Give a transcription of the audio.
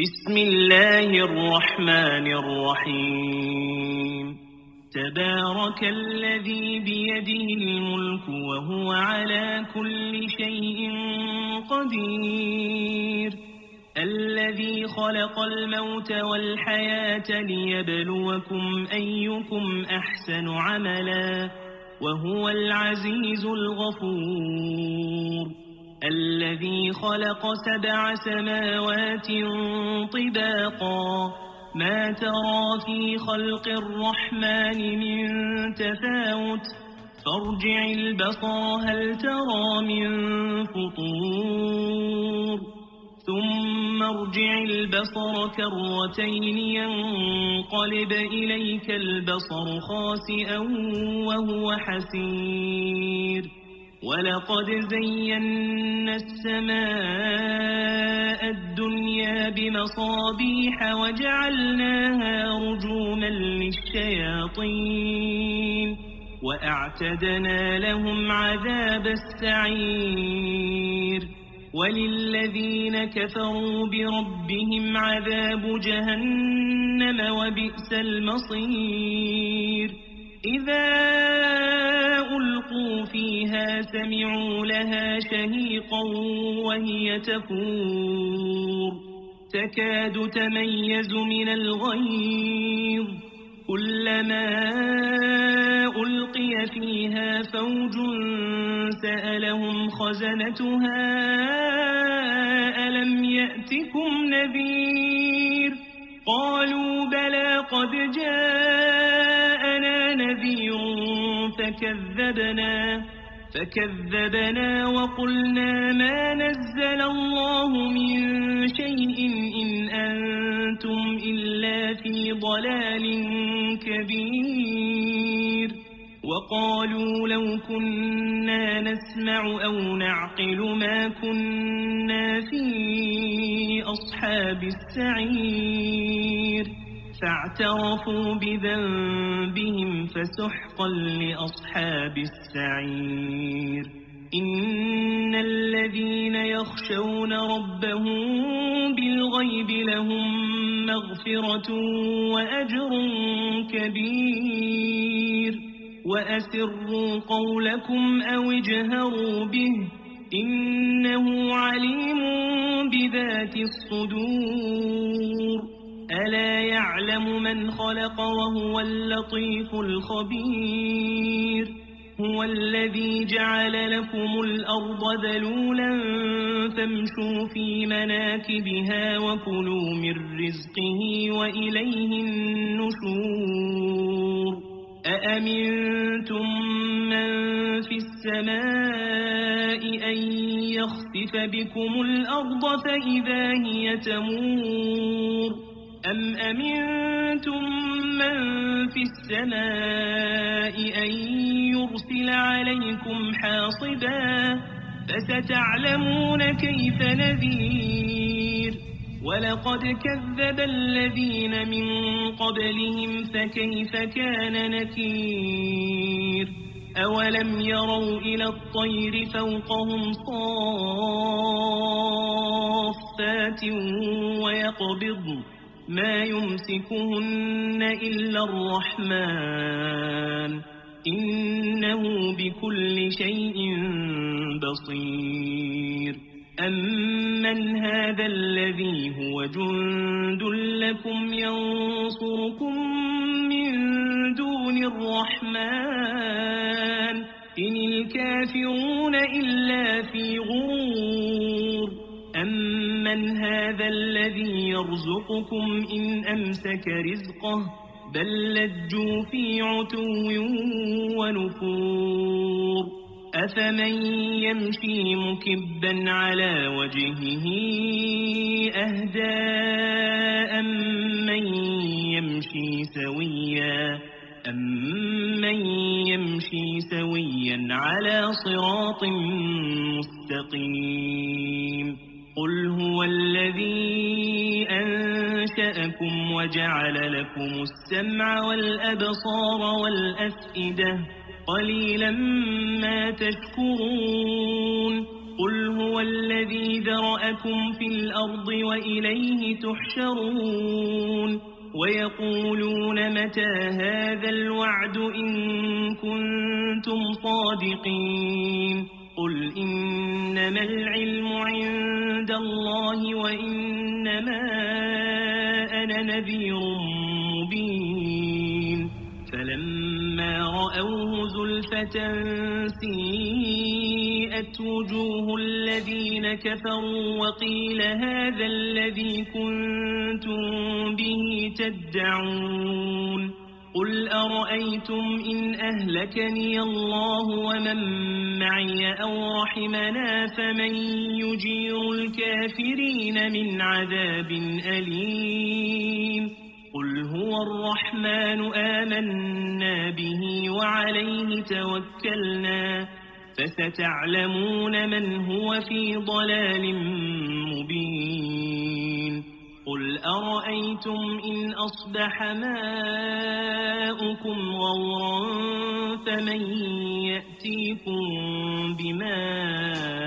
بسم الله الرحمن الرحيم تبارك الذي بيده الملك وهو على كل شيء قدير الذي خلق الموت والحياة ليبلوكم أيكم أحسن عملا وهو العزيز الغفور الذي خلق 7 سماوات طباقا ما ترى في خلق الرحمن من تفاوت فارجع البصر هل ترى من فطور ثم ارجع البصر كرتين ينقلب إليك البصر خاسئا وهو حسير ولقد زينا السماء الدنيا بمصابيح وجعلناها رجوما للشياطين وأعتدنا لهم عذاب السعير وللذين كفروا بربهم عذاب جهنم وبئس المصير إذا ألقوا فيها سمعوا لها شهيقا وهي تفور تكاد تميز من الغيظ كلما ألقي فيها فوج سألهم خزنتها ألم يأتكم نذير قالوا بلى قد جاءنا نذير فكذبنا وقلنا ما نزل الله من شيء إن أنتم إلا في ضلال كبير وقالوا لو كنا نسمع أو نعقل ما كنا في أصحاب السعير فاعترفوا بذنبهم فسحقا لأصحاب السعير إن الذين يخشون ربهم بالغيب لهم مغفرة وأجر كبير وأسروا قولكم أو اجهروا به إنه عليم بذات الصدور ألا يعلم من خلق وهو اللطيف الخبير هو الذي جعل لكم الأرض ذلولا فامشوا في مناكبها وكلوا من رزقه وإليه النشور أأمنتم من في السماء أن يخسف بكم الأرض فإذا هي تمور أم أمنتم من في السماء أن يرسل عليكم حاصبا فستعلمون كيف نذير ولقد كذب الذين من قبلهم فكيف كان نكير أولم يروا إلى الطير فوقهم صافات ويقبضن ما يمسكهن إلا الرحمن إنه بكل شيء بصير أمن هذا الذي هو جند لكم ينصركم من دون الرحمن إن الكافرون إلا في غرور أمن هذا الذي يرزقكم إن أمسك رزقه بل لجوا في عتو ونفور أفمن يمشي مكبا على وجهه أهدى أمن يمشي سويا على صراط مستقيم قل هو الذي أنشأكم وجعل لكم السمع والأبصار والأفئدة قليلا ما تشكرون قل هو الذي ذرأكم في الأرض وإليه تحشرون ويقولون متى هذا الوعد إن كنتم صادقين قل إنما العلم عند الله وإنما أنا نذير مبين فلما رأوه زلفة سيئت وجوه الذين كفروا وقيل هذا الذي كنتم به تدعون قل أرأيتم إن أهلكني الله ومن معي أو رحمنا فمن يجير الكافرين من عذاب أليم قل هو الرحمن آمنا به وعليه توكلنا فستعلمون من هو في ضلال مبين قل أرأيتم إن أصبح ماؤكم غورا فمن يأتيكم بماء